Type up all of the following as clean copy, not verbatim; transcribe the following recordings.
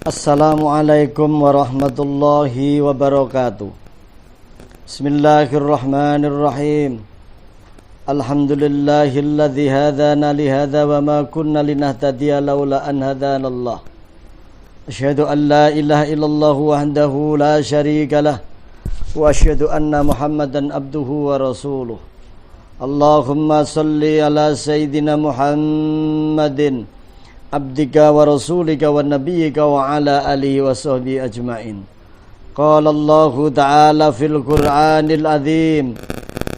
Assalamualaikum warahmatullahi wabarakatuh. Bismillahirrahmanirrahim. Alhamdulillahilladzi hadana lihadza wa ma kunna linahtadiya laula an hadanallah. Asyhadu an la ilaha illallah wahdahu la syarika lah wa asyhadu anna Muhammadan abduhu wa rasuluh. Allahumma salli ala sayyidina Muhammadin abdika wa rasulika wa nabiyyika wa ala alihi wa sahbihi ajma'in. Qala Allahu ta'ala fil Qur'anil azim.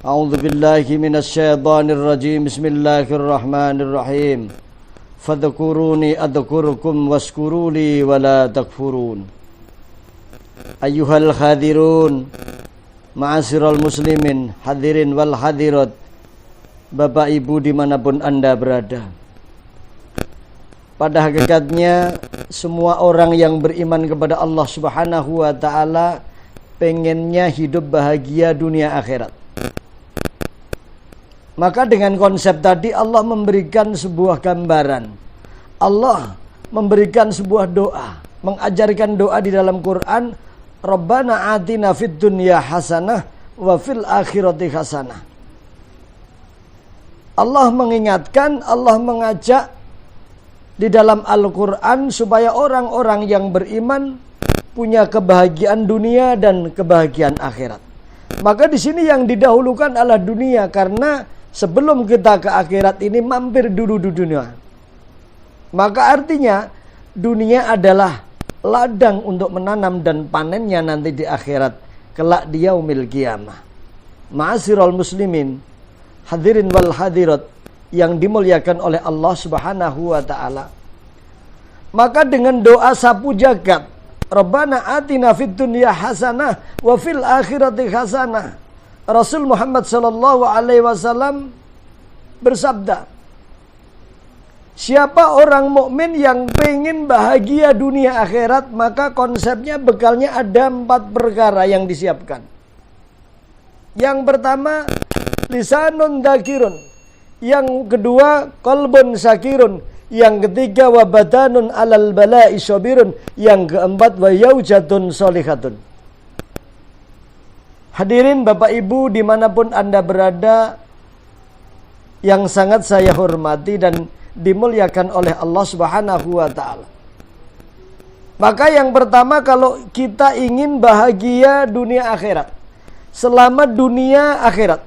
A'udzu billahi minasy syaithanir rajim. Bismillahirrahmanirrahim. Fadhkuruni adhkurukum washkuruli wa la takfurun. Ayyuhal hadirun, ma'asyiral muslimin, hadirin wal hadirat, Bapak Ibu dimanapun Anda berada. Pada hakikatnya semua orang yang beriman kepada Allah Subhanahu wa ta'ala pengennya hidup bahagia dunia akhirat. Maka dengan konsep tadi Allah memberikan sebuah gambaran. Allah memberikan sebuah doa, mengajarkan doa di dalam Quran, Rabbana atina fid dunya hasanah wa fil akhirati hasanah. Allah mengingatkan, Allah mengajak di dalam Al-Quran supaya orang-orang yang beriman punya kebahagiaan dunia dan kebahagiaan akhirat. Maka di sini yang didahulukan adalah dunia, karena sebelum kita ke akhirat ini mampir dulu di dunia. Maka artinya dunia adalah ladang untuk menanam dan panennya nanti di akhirat kelak di yaumil qiyamah. Ma'asyiral muslimin, hadirin wal hadirat yang dimuliakan oleh Allah Subhanahu wa ta'ala. Maka dengan doa sapu jagat, Rabbana atina fid dunya hasanah wa fil akhirati hasanah, Rasul Muhammad sallallahu alaihi wasallam bersabda, siapa orang mukmin yang pengen bahagia dunia akhirat, maka konsepnya bekalnya ada 4 perkara yang disiapkan. Yang pertama, lisanun dzakirun. Yang kedua, qalbun syakirun. Yang ketiga, wa badanun alal bala'i sabirun. Yang keempat, wa yaujatun sholihatun. Hadirin Bapak Ibu dimanapun Anda berada, yang sangat saya hormati dan dimuliakan oleh Allah Subhanahu wa ta'ala. Maka yang pertama, kalau kita ingin bahagia dunia akhirat, selamat dunia akhirat,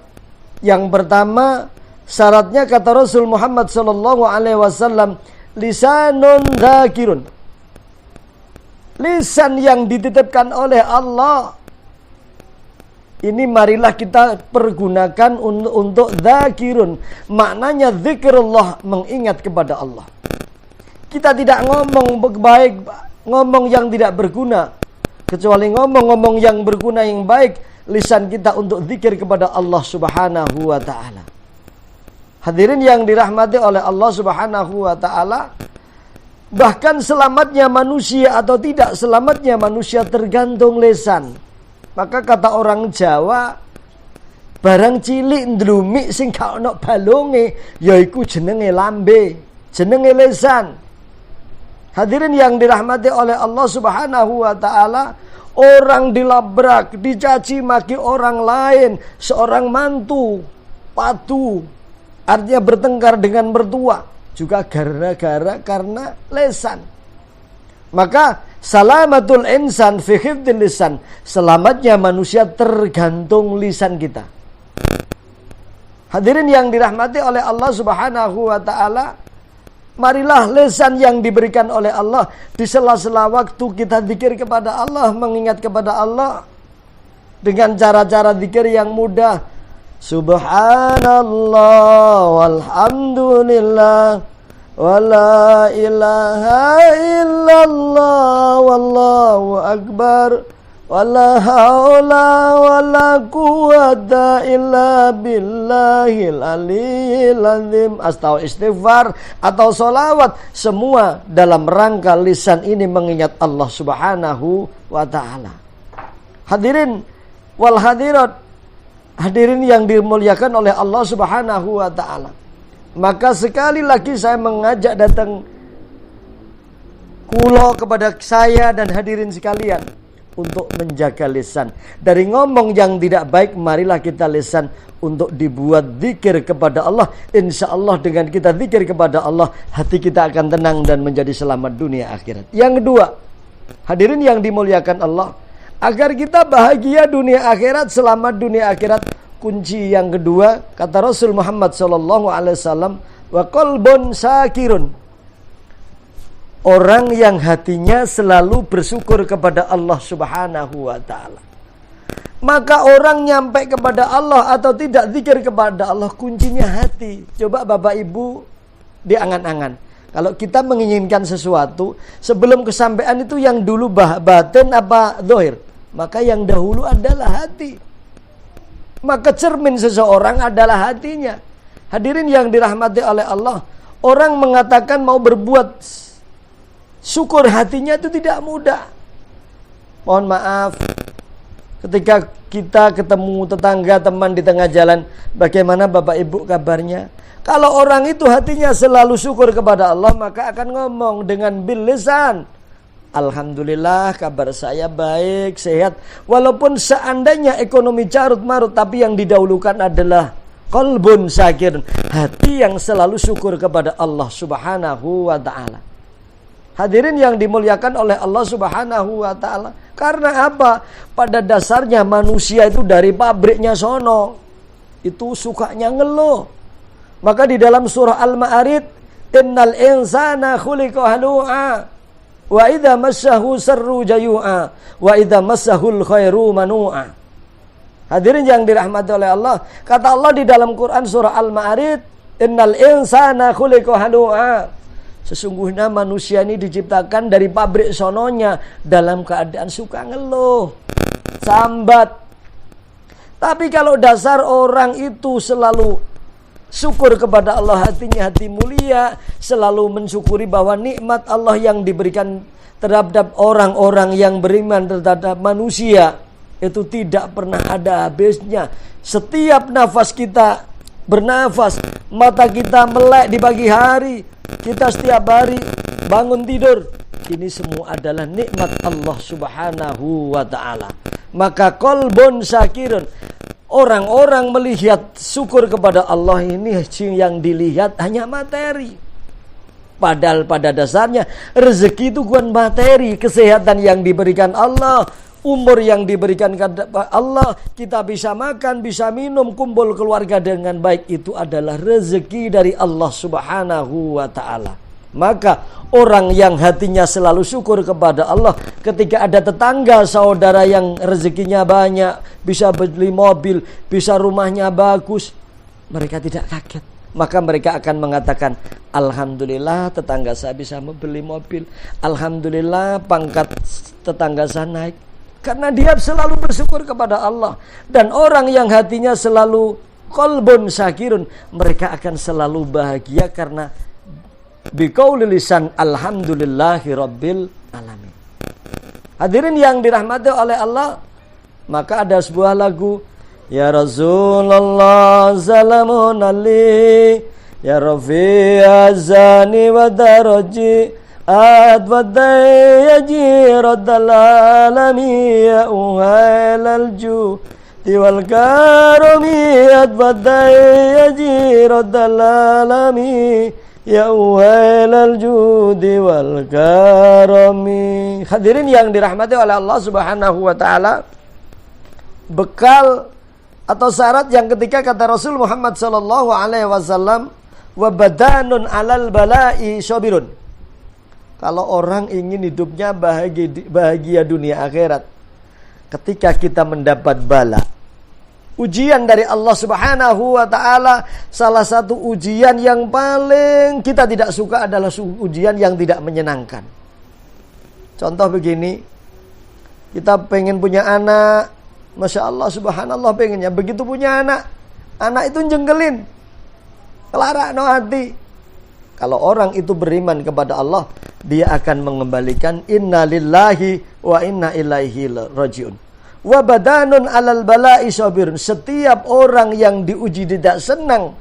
yang pertama syaratnya kata Rasul Muhammad sallallahu alaihi wasallam, lisanun dzakirun. Lisan yang dititipkan oleh Allah ini marilah kita pergunakan untuk dzakirun. Maknanya zikrullah, mengingat kepada Allah. Kita tidak ngomong baik, ngomong yang tidak berguna, kecuali ngomong yang berguna yang baik. Lisan kita untuk zikir kepada Allah Subhanahu wa ta'ala. Hadirin yang dirahmati oleh Allah Subhanahu wa ta'ala, bahkan selamatnya manusia atau tidak selamatnya manusia tergantung lisan. Maka kata orang Jawa, barang cilik ndlumik sing gak ono balunge yaiku jenenge lambe, jenenge lisan. Hadirin yang dirahmati oleh Allah Subhanahu wa ta'ala, orang dilabrak, dicaci maki orang lain, seorang mantu, patu, artinya bertengkar dengan mertua, juga gara-gara karena lisan. Maka salamatul insan fi hifdzil lisan, selamatnya manusia tergantung lisan kita. Hadirin yang dirahmati oleh Allah Subhanahu wa ta'ala, marilah lisan yang diberikan oleh Allah di sela-sela waktu kita zikir kepada Allah, mengingat kepada Allah dengan cara-cara zikir yang mudah. Subhanallah walhamdulillah wala ilaha illallah wallahu akbar wala haula wala quwwata illa billahil aliyyil azim. Atau istighfar atau solawat, semua dalam rangka lisan ini mengingat Allah Subhanahu wa ta'ala. Hadirin wal hadirat, hadirin yang dimuliakan oleh Allah Subhanahu wa ta'ala. Maka sekali lagi saya mengajak datang Kulo kepada saya dan hadirin sekalian untuk menjaga lisan dari ngomong yang tidak baik. Marilah kita lisan untuk dibuat zikir kepada Allah. Insya Allah dengan kita zikir kepada Allah, hati kita akan tenang dan menjadi selamat dunia akhirat. Yang kedua, hadirin yang dimuliakan Allah, agar kita bahagia dunia akhirat, selamat dunia akhirat, kunci yang kedua kata Rasul Muhammad SAW, wa qalbun syakirun, orang yang hatinya selalu bersyukur kepada Allah Subhanahu wa ta'ala. Maka orang nyampe kepada Allah atau tidak zikir kepada Allah, kuncinya hati. Coba Bapak Ibu diangan-angan. Kalau kita menginginkan sesuatu, sebelum kesampaian itu yang dulu batin apa zahir? Maka yang dahulu adalah hati. Maka cermin seseorang adalah hatinya. Hadirin yang dirahmati oleh Allah, orang mengatakan mau berbuat syukur hatinya itu tidak mudah. Mohon maaf, ketika kita ketemu tetangga, teman di tengah jalan, bagaimana Bapak Ibu kabarnya? Kalau orang itu hatinya selalu syukur kepada Allah, maka akan ngomong dengan bil lisan, alhamdulillah kabar saya baik, sehat. Walaupun seandainya ekonomi carut marut, tapi yang didahulukan adalah qalbun syakir, hati yang selalu syukur kepada Allah Subhanahu wa ta'ala. Hadirin yang dimuliakan oleh Allah Subhanahu wa ta'ala. Karena apa? Pada dasarnya manusia itu dari pabriknya sono, itu sukanya ngeluh. Maka di dalam surah Al-Ma'arij, innal insana khuliqa halu'a wa idza massahu sarru jayu'a wa idza massahul khairu manu'a. Hadirin yang dirahmati oleh Allah, kata Allah di dalam Quran surah Al-Ma'arij, innal insana khuliqa halu'a, sesungguhnya manusia ini diciptakan dari pabrik sononya dalam keadaan suka ngeluh, sambat. Tapi kalau dasar orang itu selalu syukur kepada Allah, hatinya hati mulia, selalu mensyukuri bahwa nikmat Allah yang diberikan terhadap orang-orang yang beriman terhadap manusia itu tidak pernah ada habisnya. Setiap nafas kita bernafas, mata kita melek di pagi hari, kita setiap hari bangun tidur, ini semua adalah nikmat Allah Subhanahu wa ta'ala. Maka qalbun syakirun, orang-orang melihat syukur kepada Allah ini yang dilihat hanya materi. Padahal pada dasarnya rezeki itu bukan materi, kesehatan yang diberikan Allah, umur yang diberikan Allah, kita bisa makan, bisa minum, kumpul keluarga dengan baik, itu adalah rezeki dari Allah Subhanahu wa ta'ala. Maka orang yang hatinya selalu syukur kepada Allah, ketika ada tetangga saudara yang rezekinya banyak, bisa beli mobil, bisa rumahnya bagus, mereka tidak kaget. Maka mereka akan mengatakan, alhamdulillah tetangga saya bisa membeli mobil, alhamdulillah pangkat tetangga saya naik. Karena dia selalu bersyukur kepada Allah. Dan orang yang hatinya selalu qalbun syakirun, mereka akan selalu bahagia karena biqauli lisan alhamdulillahi rabbil alamin. Hadirin yang dirahmati oleh Allah, maka ada sebuah lagu, ya Rasulullah salamun alaihi ya Rafi azani wa daraji adwadai yajirat alalami ya uhailal juhdi wal karami adwadai yajirat alalami ya uhailal judi wal karami. Hadirin yang dirahmati oleh Allah Subhanahu wa ta'ala, bekal atau syarat yang ketiga kata Rasul Muhammad sallallahu alaihi wasallam, wa badanun alal bala'i sabirun. Kalau orang ingin hidupnya bahagia dunia akhirat, ketika kita mendapat bala, ujian dari Allah Subhanahu wa ta'ala, salah satu ujian yang paling kita tidak suka adalah ujian yang tidak menyenangkan. Contoh begini, kita pengen punya anak, Masya Allah subhanallah pengennya, begitu punya anak itu jengkelin, kelarak no hati. Kalau orang itu beriman kepada Allah, dia akan mengembalikan inna lillahi wa inna ilaihi rajiun. Wa badanun alal bala'i sabirun. Setiap orang yang diuji tidak senang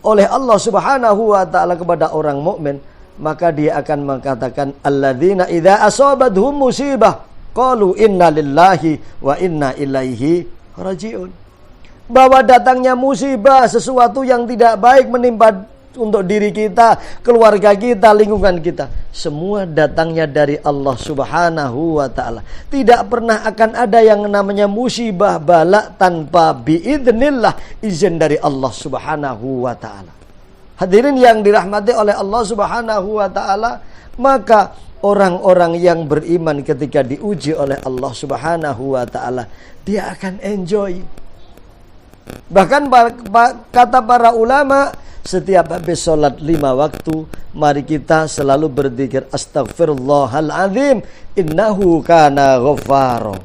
oleh Allah Subhanahu wa ta'ala kepada orang mukmin, maka dia akan mengatakan alladzina idza asabathum musibah qalu inna lillahi wa inna ilaihi rajiun. Bahwa datangnya musibah, sesuatu yang tidak baik menimpa untuk diri kita, keluarga kita, lingkungan kita, semua datangnya dari Allah Subhanahu wa ta'ala. Tidak pernah akan ada yang namanya musibah bala tanpa biidznillah, izin dari Allah Subhanahu wa ta'ala. Hadirin yang dirahmati oleh Allah Subhanahu wa ta'ala, maka orang-orang yang beriman ketika diuji oleh Allah Subhanahu wa ta'ala, dia akan enjoy. Bahkan kata para ulama, setiap habis sholat 5 waktu, mari kita selalu berzikir astaghfirullahaladzim innahu kana ghaffaro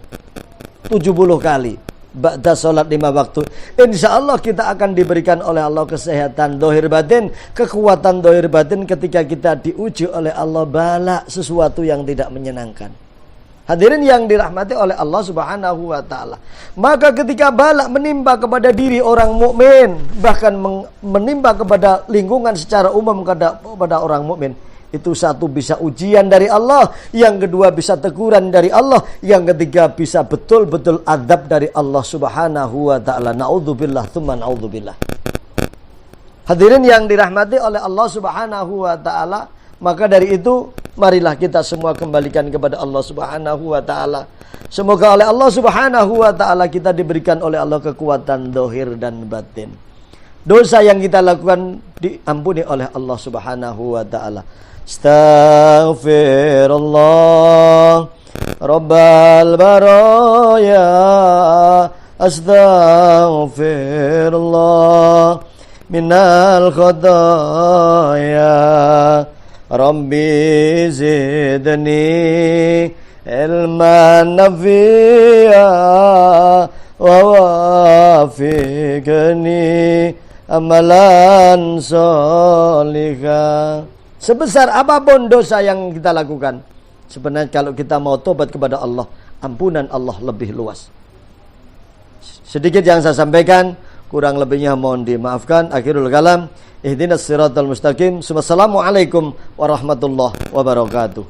70 kali ba'da sholat 5 waktu. Insya Allah kita akan diberikan oleh Allah kesehatan dohir batin, kekuatan dohir batin ketika kita diuji oleh Allah bala sesuatu yang tidak menyenangkan. Hadirin yang dirahmati oleh Allah Subhanahu wa ta'ala, maka ketika bala menimpa kepada diri orang mukmin, bahkan menimpa kepada lingkungan secara umum kepada orang mukmin, itu satu bisa ujian dari Allah, yang kedua bisa teguran dari Allah, yang ketiga bisa betul-betul adab dari Allah Subhanahu wa ta'ala. Naudzubillah tsumma naudzubillah. Hadirin yang dirahmati oleh Allah Subhanahu wa ta'ala, maka dari itu marilah kita semua kembalikan kepada Allah Subhanahu wa ta'ala. Semoga oleh Allah Subhanahu wa ta'ala kita diberikan oleh Allah kekuatan dohir dan batin. Dosa yang kita lakukan diampuni oleh Allah Subhanahu wa ta'ala. Astaghfirullah Rabbal baraya, astaghfirullah minal khotaya, Rabbi zidni ilman nafi'a wa wafiqni amalan solihah. Sebesar apapun dosa yang kita lakukan, sebenarnya kalau kita mau tobat kepada Allah, ampunan Allah lebih luas. Sedikit yang saya sampaikan, kurang lebihnya mohon dimaafkan. Akhirul kalam, ihdinas siratal mustaqim. Wassalamualaikum warahmatullahi wabarakatuh.